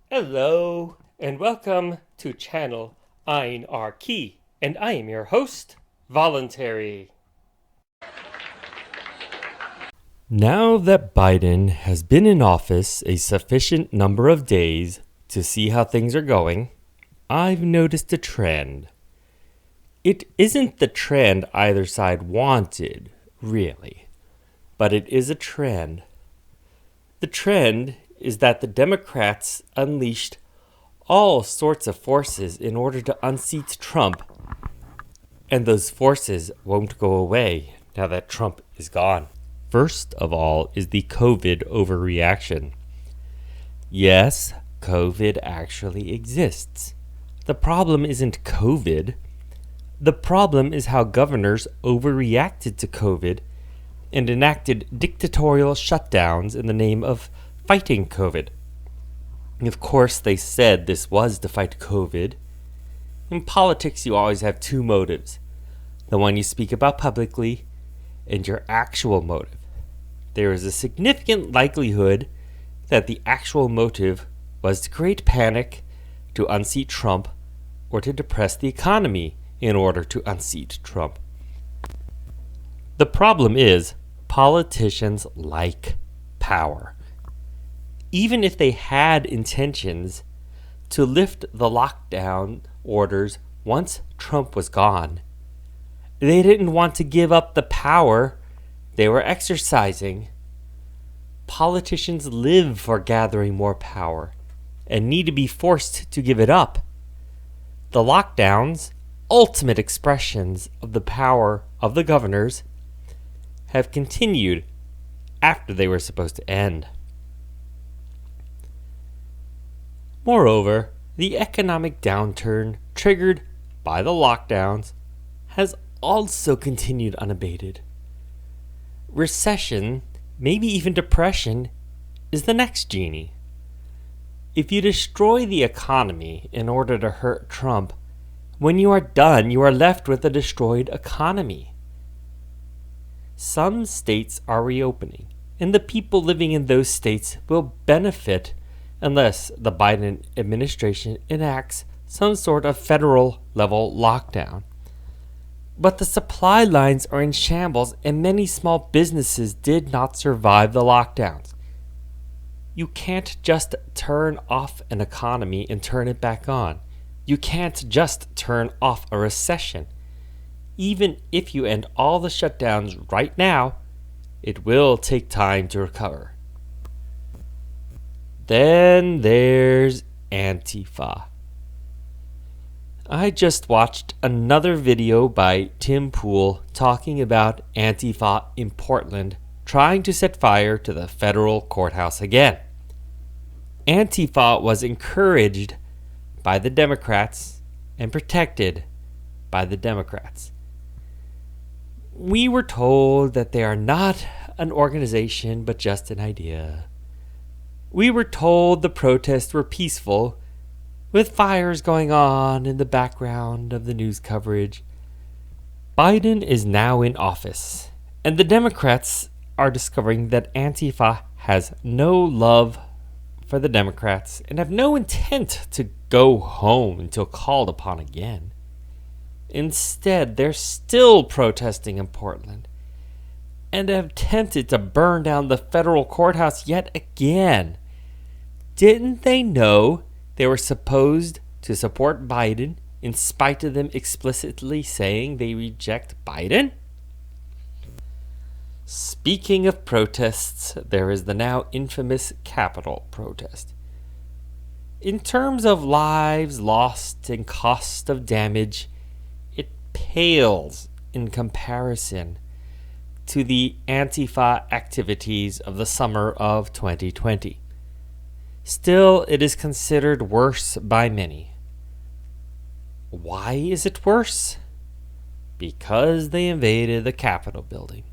Hello, and welcome to channel Ein Our Key, and I am your host, Voluntary. Now that Biden has been in office a sufficient number of days to see how things are going, I've noticed a trend. It isn't the trend either side wanted, really, but it is a trend. The trend is that the Democrats unleashed all sorts of forces in order to unseat Trump, and those forces won't go away now that Trump is gone. First of all is the COVID overreaction. Yes, COVID actually exists. The problem isn't COVID. The problem is how governors overreacted to COVID and enacted dictatorial shutdowns in the name of fighting COVID. Of course, they said this was to fight COVID. In politics, you always have two motives: the one you speak about publicly and your actual motive. There is a significant likelihood that the actual motive was to create panic, to unseat Trump, or to depress the economy in order to unseat Trump. The problem is, politicians like power. Even if they had intentions to lift the lockdown orders once Trump was gone, they didn't want to give up the power they were exercising. Politicians live for gathering more power and need to be forced to give it up. The lockdowns, ultimate expressions of the power of the governors, have continued after they were supposed to end. Moreover, the economic downturn triggered by the lockdowns has also continued unabated. Recession, maybe even depression, is the next Genie. If you destroy the economy in order to hurt Trump, when you are done, you are left with a destroyed economy. Some states are reopening, and the people living in those states will benefit unless the Biden administration enacts some sort of federal level lockdown. But the supply lines are in shambles, and many small businesses did not survive the lockdowns. You can't just turn off an economy and turn it back on. You can't just turn off a recession. Even if you end all the shutdowns right now, it will take time to recover. Then there's Antifa. I just watched another video by Tim Pool talking about Antifa in Portland trying to set fire to the federal courthouse again. Antifa was encouraged by the Democrats and protected by the Democrats. We were told that they are not an organization but just an idea. We were told the protests were peaceful, with fires going on in the background of the news coverage. Biden is now in office, and the Democrats are discovering that Antifa has no love for the Democrats and have no intent to go home until called upon again. Instead, they're still protesting in Portland and have attempted to burn down the federal courthouse yet again. Didn't they know they were supposed to support Biden in spite of them explicitly saying they reject Biden? Speaking of protests, there is the now infamous Capitol protest. In terms of lives lost and cost of damage, it pales in comparison to the Antifa activities of the summer of 2020. Still, it is considered worse by many. Why is it worse? Because they invaded the Capitol building.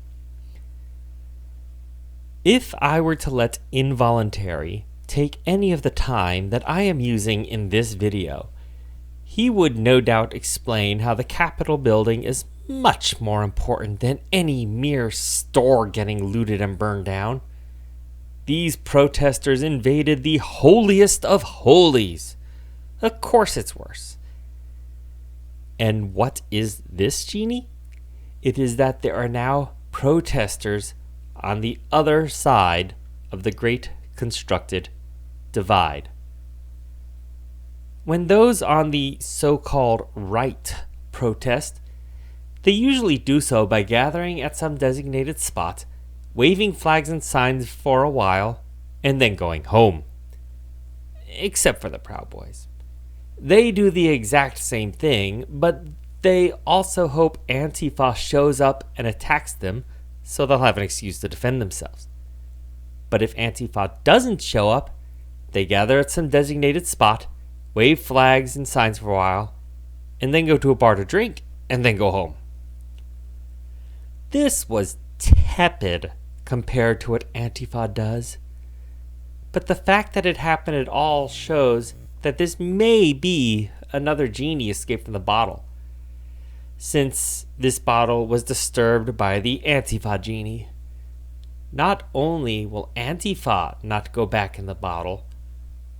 If I were to let involuntary take any of the time that I am using in this video, he would no doubt explain how the Capitol building is much more important than any mere store getting looted and burned down. These protesters invaded the holiest of holies. Of course it's worse. And what is this, Genie? It is that there are now protesters on the other side of the great constructed divide. When those on the so-called right protest, they usually do so by gathering at some designated spot, waving flags and signs for a while, and then going home. Except for the Proud Boys. They do the exact same thing, but they also hope Antifa shows up and attacks them so they'll have an excuse to defend themselves. But if Antifa doesn't show up, they gather at some designated spot, wave flags and signs for a while, and then go to a bar to drink, and then go home. This was tepid compared to what Antifa does. But the fact that it happened at all shows that this may be another genie escaped from the bottle, since this bottle was disturbed by the Antifa genie. Not only will Antifa not go back in the bottle,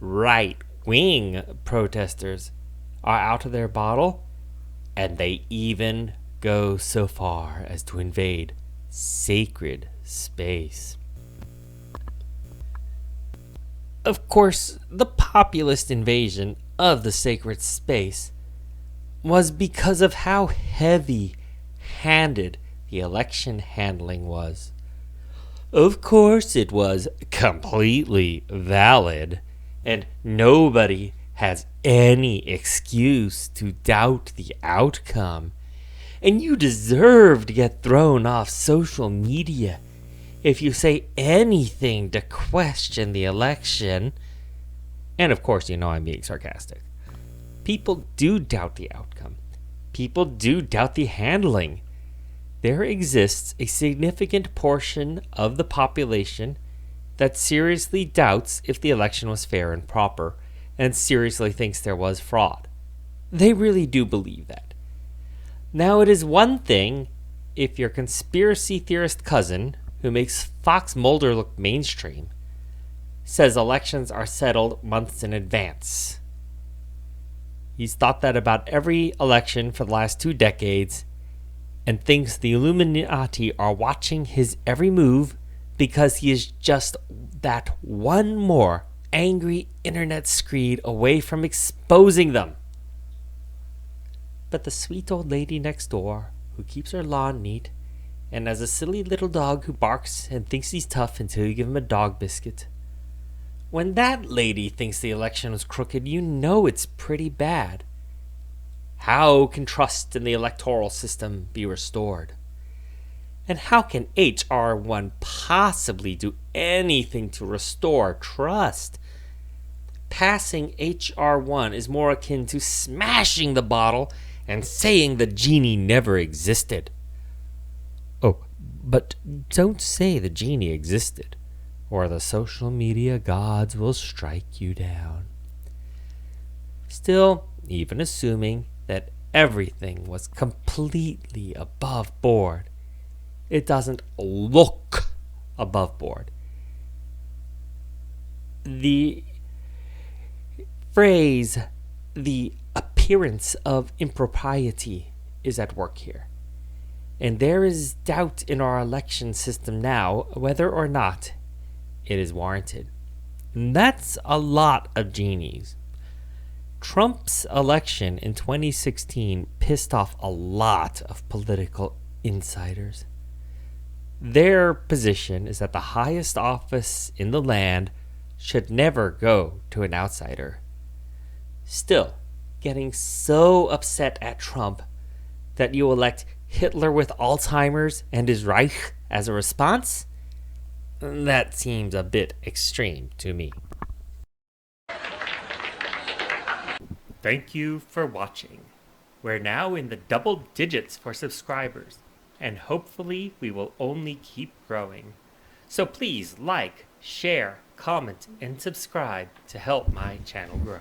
right-wing protesters are out of their bottle, and they even go so far as to invade sacred space. Of course, the populist invasion of the sacred space was because of how heavy-handed the election handling was. Of course, it was completely valid, and nobody has any excuse to doubt the outcome. And you deserve to get thrown off social media if you say anything to question the election. And of course, you know I'm being sarcastic. People do doubt the outcome. People do doubt the handling. There exists a significant portion of the population that seriously doubts if the election was fair and proper, and seriously thinks there was fraud. They really do believe that. Now, it is one thing if your conspiracy theorist cousin, who makes Fox Mulder look mainstream, says elections are settled months in advance. He's thought that about every election for the last 2 decades and thinks the Illuminati are watching his every move because he is just that one more angry internet screed away from exposing them. But the sweet old lady next door, who keeps her lawn neat and has a silly little dog who barks and thinks he's tough until you give him a dog biscuit, when that lady thinks the election was crooked, you know it's pretty bad. How can trust in the electoral system be restored? And how can H.R. 1 possibly do anything to restore trust? Passing H.R. 1 is more akin to smashing the bottle and saying the genie never existed. Oh, but don't say the genie existed, or the social media gods will strike you down. Still, even assuming that everything was completely above board, it doesn't look above board. The phrase, the appearance of impropriety, is at work here. And there is doubt in our election system now whether or not it is warranted. And that's a lot of genies. Trump's election in 2016 pissed off a lot of political insiders. Their position is that the highest office in the land should never go to an outsider. Still, getting so upset at Trump that you elect Hitler with Alzheimer's and his Reich as a response? That seems a bit extreme to me. Thank you for watching. We're now in the double digits for subscribers, and hopefully we will only keep growing. So please like, share, comment, and subscribe to help my channel grow.